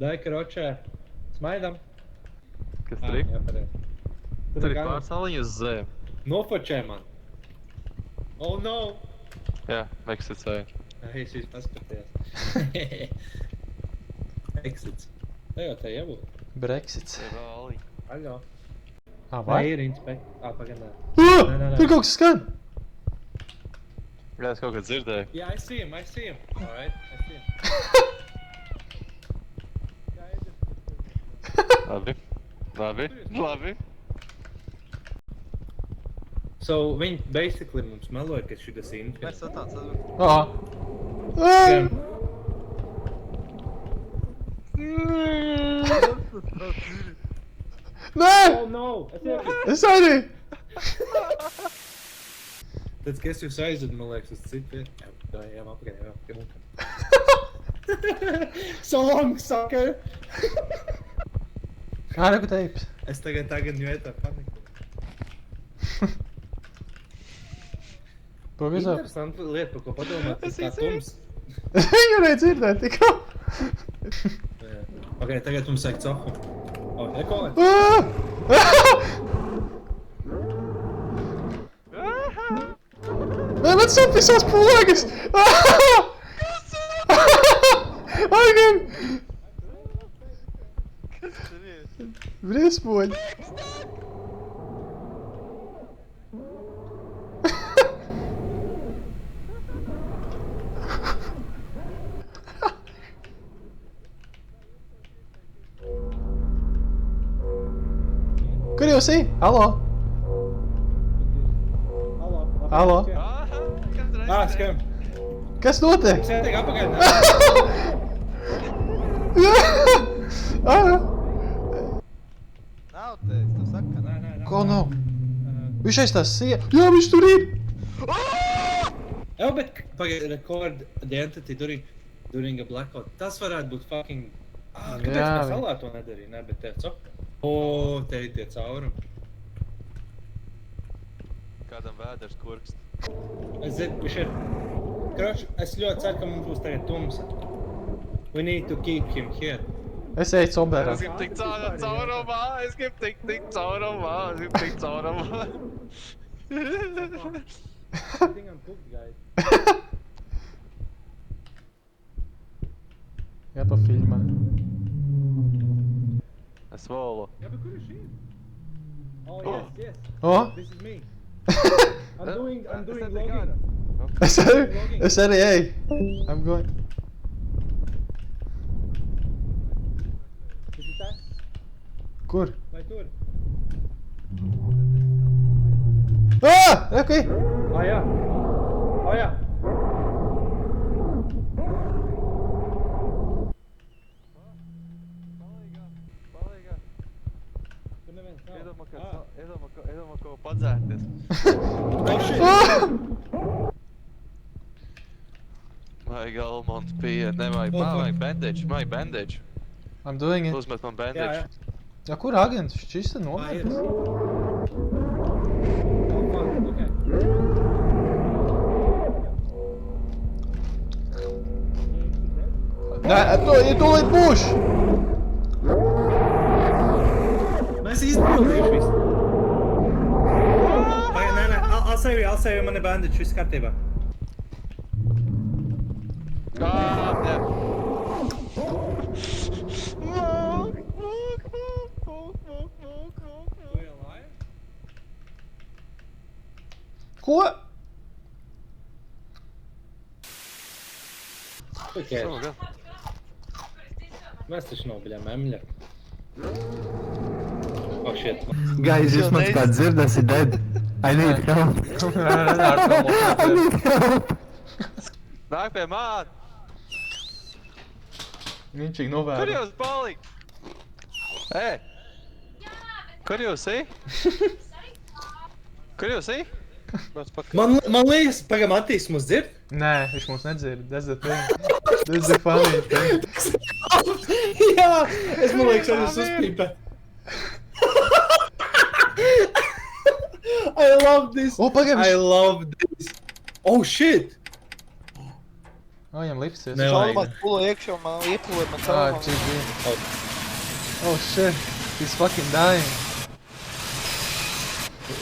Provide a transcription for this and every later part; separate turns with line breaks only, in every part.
Dai, karočē. Smaidam.
Kas tur ir?
Jā, pareizi.
Tur ir pārsaliņi uz zem.
Nofočē man. Oh no!
Jā, exits vai.
Ai, šīs paskatījās. Exits. Tā jau tā jābūt.
Brexits.
Rāli.
Aļo.
Vai?
Ir inspekt. Pagadā.
Tur kaut kas skan!
Jā, es kaut kā dzirdēju.
Yeah, I see him. Alright, I see him.
Labi.
So, viņi basically mums meloja, ka šitas info.
Mēs tāds
Scam.
Nē!
Oh no!
Es arī!
Tad, kas jūs aizved, man liekas, uz citu vietu. Jā, apakaļ. So long, sucker!
Kā reku teips?
Es tagad vietā paniku.
Pagaidā.
Interesanti lieta, par ko padomāt, tas kā tums.
Es viņu nedzirdēju tikko.
Ok, tagad mums sēk cohu. O, ekolē?
Nē, man sapisās pogas! Aigam! Briesmoļi! Kur jūs ej? Halo? Halo?
Skam.
Kas notiek?
Sētiek apakaļ.
Nav teiks, tu saka, ka nē.
Ko nav? Viņš aiz tās sieva. Jā, viņš tur ir!
Jā, bet pagaid, record the entity during a blackout. Tas varētu būt fucking... Kāpēc
Jā,
mēs salā to nedarīja? Nē, bet te cohu. O, te ir tie caurumi.
Kādam vēders kurkst.
Es zinu, viņš ir... Kroč, es ļoti ceru, ka mums būs tagad tumsa. We need to keep him here.
Es eju coberā.
Es gribu tikt caurumā.
I think I'm cooked, guys.
Jā, pa filmā.
Es volu.
Jā, bet kur ir šī? Oh, yes.
O?
This is me. I'm doing logging.
Es arī eju. I'm going.
Tas ir tas?
Kur?
Vai tur?
Reku!
Jā. Jā. Tur neviens nav.
Iedomā, ko padzērties.
Oh, shit!
Vajag almonds pie, nevajag bandage.
I'm doing it.
Uzmet man
Jā.
bandage.
Jā, kur agents? Šis te
Ir.
nomētas.
Oh, fuck, okay.
Nē, tūlīt būs!
Mēs izpildījuši visu. Nē, I'll save you, man ir bandage, viss kārtībā.
Jā.
Ko?
Okay. Mēs taču nav, bļā, memļa. Oh, shit.
Guys, jūs mans kā dzirdēsi dead. I need help. I need help.
Nāk pie man!
Viņš ir
Kur
novēra.
jūs palika? Kur jūs ej? Kur jūs ej?
Man liekas, pagam Matīs mūs dzird?
Nē, viņš mūs nedzird. That's the thing. That's the funny thing.
Jā, es man liekas, es uzpīpē. I love this.
O, pagaid,
I love this. Oh, shit.
O, viņam lifts ir.
Ne. Nevajag.
Šaubās pulo iekšā un man iepulo man
Ah,
caurumā.
GG. Oh shit, he's fucking dying.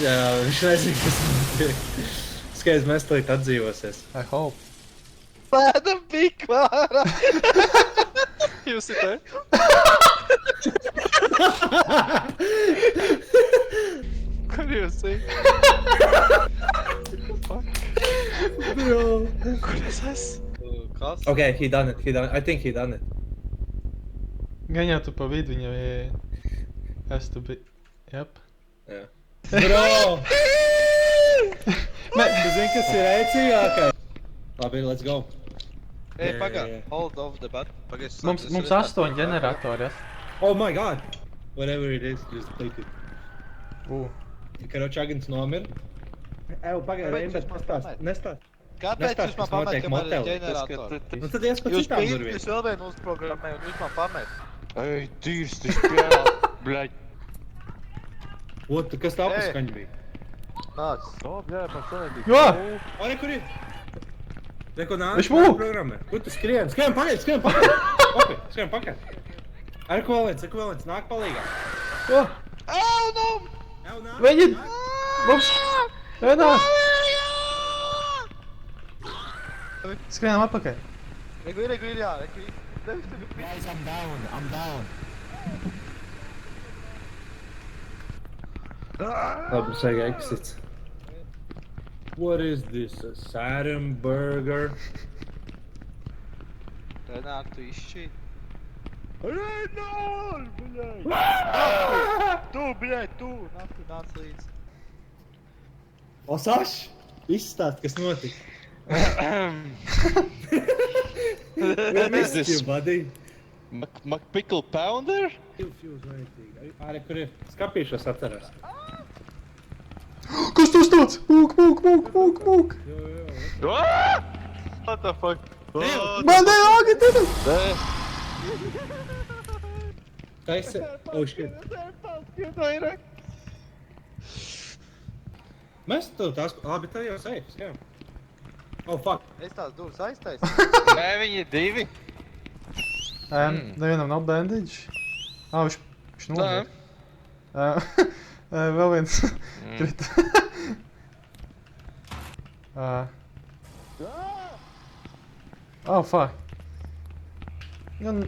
Jā, viņš nezina, kas notiek. Skaidrs, mēs tūlīt atdzīvosies.
I hope.
Pēdam pikvārā!
Jūs ir te? Kur jūs ir?
Bro.
Kur es esmu?
Kas?
Okay, he done it. I think he done it.
Gan jau tu pa vidu viņam has to be... Yep.
Jā. Bro! Tu zini, kas ir ēcīgākais? Labi, let's go.
Ej,
Jā,
pagā,
jā, jā.
hold off the button. Pagaid,
Mums 8 ģeneratori, ja?
Oh my god! Whatever it is, just take it. Karoči, agents nomir. Ew, pagaid,
Kāpēc
Reimbert,
jūs man
nestāst.
pamet?
Nestāst.
Kāpēc
Nestāst,
jūs man
kas notiek
pamet, kamēr ir
motelī?
ģenerators?
Nu tad ies pa
Jūs
citām
pīdis
durvīm.
vēl vienu uzprogrammēju un jūs man pamet.
Ej, tīrs, tu spēlā, bļaļ.
Ot, kas tā
Ej.
paskaņa bija?
Nāc.
O, bļaļ, man sanāk.
Jo!
O, ne, kur ir? Reko nāc,
Viņš mūk!
programmē. Kur tu skrien? Skrien pakaļ, skrien pakaļ! Opi, skrien pakaļ. Ekvivalents, nāk palīgā.
Oh,
Au, no!
Ew, nāk!
Viņi-
nāk.
mums... Renār! Skrienam atpakaļ.
Reku ir, jā, reku ir. Devis tevi pīdis.
Guys, I'm down.
Labi, sēga exits. What is this? A Saturn burger?
Renār, tu izšķīt.
Renār, bļaļ.
Tu, nāc līdz.
O, Saš! Izstāst, kas notika.
What is this?
Buddy.
McPickle Pounder?
Fuse vajadzīgi. Āre, kur ir? Skapīšos atcerās.
Kas tas tāds? Mūk!
Jo.
What the fuck?
Man neāgi tevi!
Taisi. Oh, shit. Mēs tu tās... Labi, tā jau safe, skajam. Oh, fuck.
Es tās durvis aiztaisu.
Nē, viņi divi.
Nevienam nav bandage. Viņš
Nē.
nobiet. Vēl viens krita. Oh, fuck. Gan...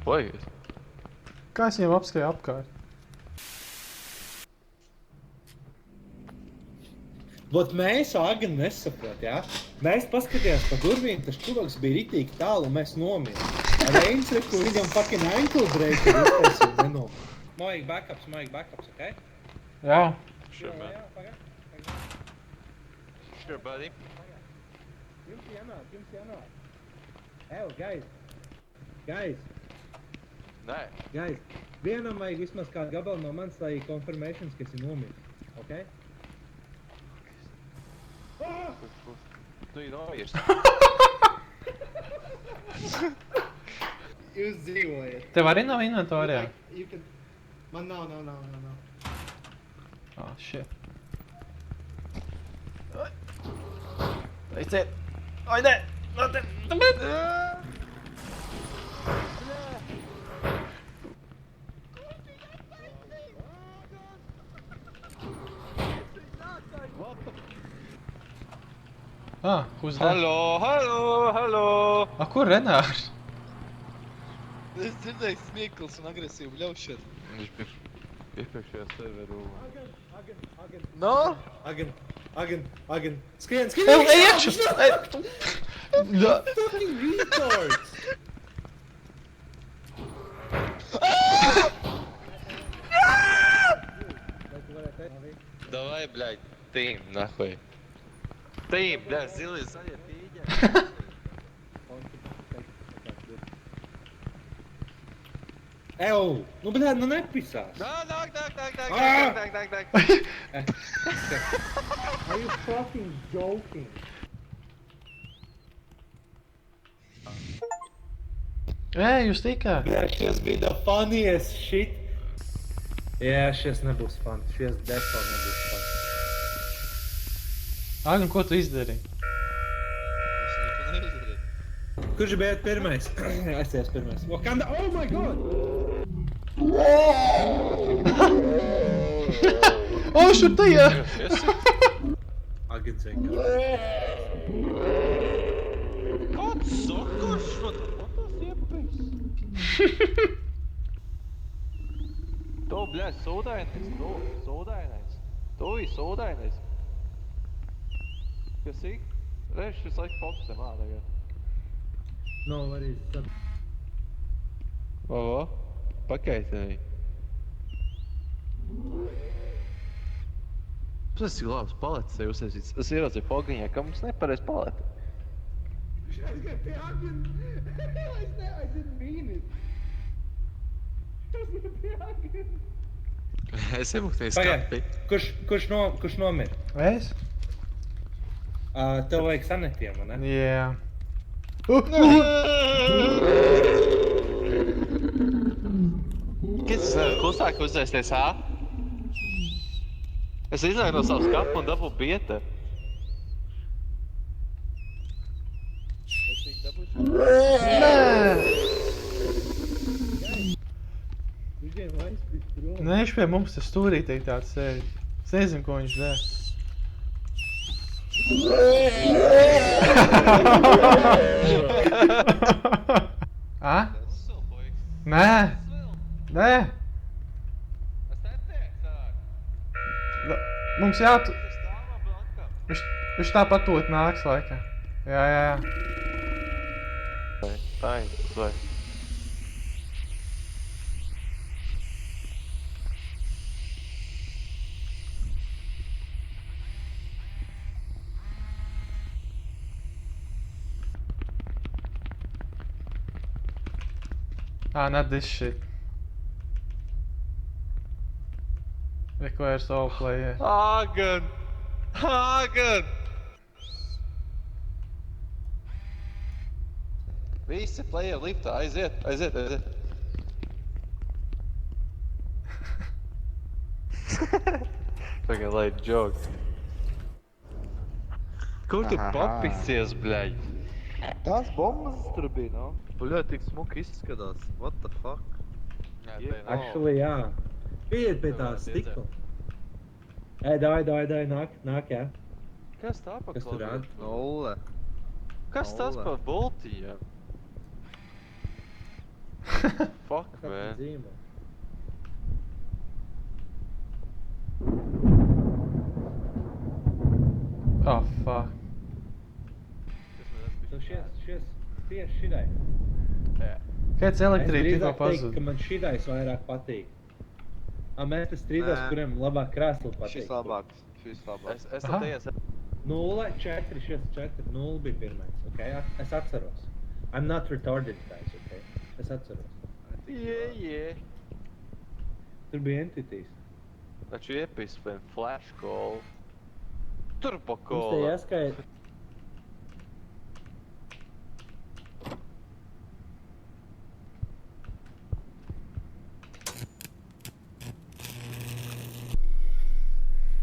Baigies.
Kā es viņam apskrēju apkārt?
Vot mēs Agni nesaprot, jā? Mēs paskatījās pa durvīm, tas čuvaks bija ritīgi tālu un mēs nomira. Reins, reku, viņam fucking ankle breaker uztaisīja un nenomira. Mojīgi backups, okay?
Jā.
Sure, man.
Pagad.
Sure, buddy.
Jums jānāk. Ew, guys.
Nē.
Vienam vajag vismaz kādu gabalu no manis, lai confirmations, kas ir nomiris, okay?
Tu ir noirs.
Jūs dzīvojat.
Tev arī nav inventorijā?
Man nav.
Oh, shit. Aiziet! Oi, nē! Who's that?
Hallo!
Kur Renārs?
Es dzirdēju smiekls un agresīvu bļaušanu.
Viņš bija iepriekšējā serveru.
No?
Agni. Skrien!
Ej, iekšā!
Fucking retards!
Давай, блядь, тим, нахуй. Тим, блядь, зілий ззаді, ти йдеш.
Ew! Nu, blēd, nu nepisās!
Nāk.
Are you fucking joking?
Ej, jūs tikā!
Šis bija the funniest shit! Jā, šis nebūs fun. Šis defo nebūs fun.
Agni, ko tu izdarīji?
Es neko neizdarīju.
Kurš bija pirmais? Es esmu pirmais. Wakanda, oh my god!
O, šur tajā!
Agents vienkārši.
Kāds sokošs man fotos iepēc? To, bļaļ, sūdainais, sūdainais. Tu ir sūdainais. Kas ik? Reiz šis laik fokusē mā tagad.
No, arī tad.
Vo, pakaitēji. Tas ir labs paletes sev uzsaisīts. Es ieraudzīju Fogiņā, ka mums nepareiz palete.
Viņš aizgāja pie Agents. I didn't mean it. Tas bija pie Agents.
Es iemūkties
Pagaid,
skapi.
kurš nomir?
Es?
Tev vajag sanetiem, vai ne?
Jā.
Kas klusāk uzdzēsties, ā? Es izlēju no savu skapu un dabū bieta.
Es tik dabūšu.
Viņš jau aizpīt prom.
Nē, viņš pie mums tas stūrītī tāds sēž. Es nezinu, ko viņš dara. A? Nē! Nē! Mums jātu... Viņš tāpat tūt nāks laikā. Jā.
Tā ir, vai.
Not this shit. Requires all players.
Hagen! Hagen! Visi player liftā, aiziet. Tagad lai joke. Kur tu papisies, bļaļ?
Tās bombas tur bija, no?
Bļaļ, tik smuki izskatās. What the fuck?
Actually, jā. Pieiet pie tā stikla. Davai, nāk, jā.
Kas tā pa
Kas tur rāda?
Nulle.
Kas tas pa bultījām? Fuck, man.
Zīme.
Oh, fuck.
Tu šies tieši šitai.
Kāds
Es
elektrība tikko
drīzāk teiktu,
pazud?
ka man šitais vairāk patīk. Mēs tas strīdās,
Nē.
kuriem labāk krēslu patīk.
Šis labāks. Šis labāks.
Es
Aha.
tā teicu.
0-4, šis 4-0 bija pirmais, ok? Es atceros. I'm not retarded, guys, ok? Es atceros.
Yeah.
Tur bija entities.
Taču iepis vien flash call. Turbo
Mums te
call.
jāskait.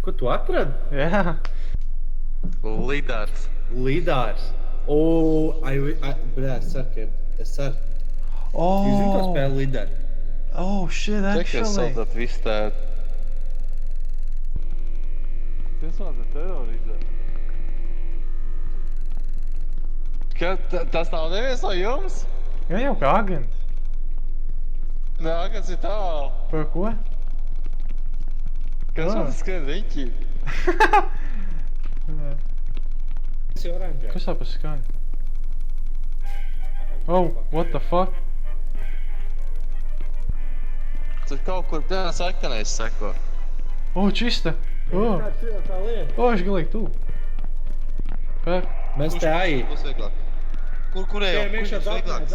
Ko tu atradi?
Jā.
Lidars.
Lidārs. Es ceru. Jūs zinu, ko spēle Lidāri?
Oh, shit,
Check
actually.
yourself that viss tā. Kas vārda terorizē? Tas nav neviens no jums?
Gan jau kā agents.
Nē, kas ir tālu.
Par ko?
Kas man skrien riņķī?
Tas ir oranžā.
Kas tā pa skaņu? Oh, what the fuck?
Tur kaut kur pēc sakanais seko.
Oh, čista. Oh,
Tā lieta.
viņš galīgi tu. Pēc.
Mēs te āji.
Būs vieglāk. Kurējām? Kurš būs vieglāks?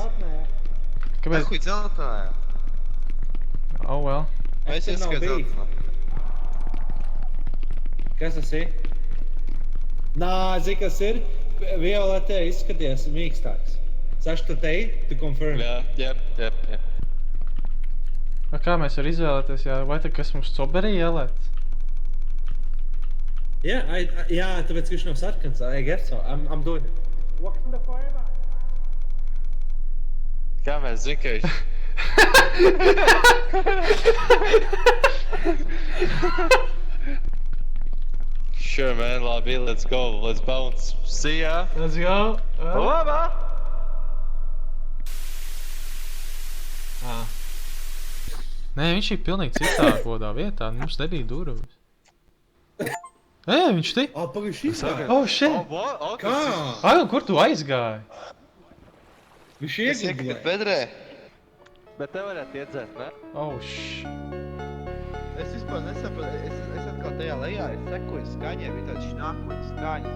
Kāpēc?
Nahuj dzeltenā.
Oh, well.
Mēs
Es te nav
ieskai
bijis.
dzeltenā.
Kas tas ir? Nā, zini, kas ir? Violetē izskaties mīkstāks. Saš, tu teici? Tu confirm?
Jā.
A kā mēs varam izvēlēties, jā? Vai tad kas mums coberī ielēt?
Jā, tāpēc, ka viņš nav sarkans. I guess so. I'm doing it. Wakanda forever!
Kā mēs zinām, ka viņš... Sure, man, labi, let's go, let's bounce. See ya!
Let's go!
Labā!
Nē, viņš ir pilnīgi citā kodā vietā, mums nebija durvis. Viņš te?
Pagaid, šis izgāja.
Oh, shit!
Kā?
Ai, un kur tu aizgāji?
Viņš
Es iekrīt
ieguldīja.
bedrē.
Bet te varētu iedzēt, ne?
Oh, shit!
Es vispār nesaprotu, es atkal tajā lejā, es sekoju skaņai, bija tāda šnākuņa skaņa.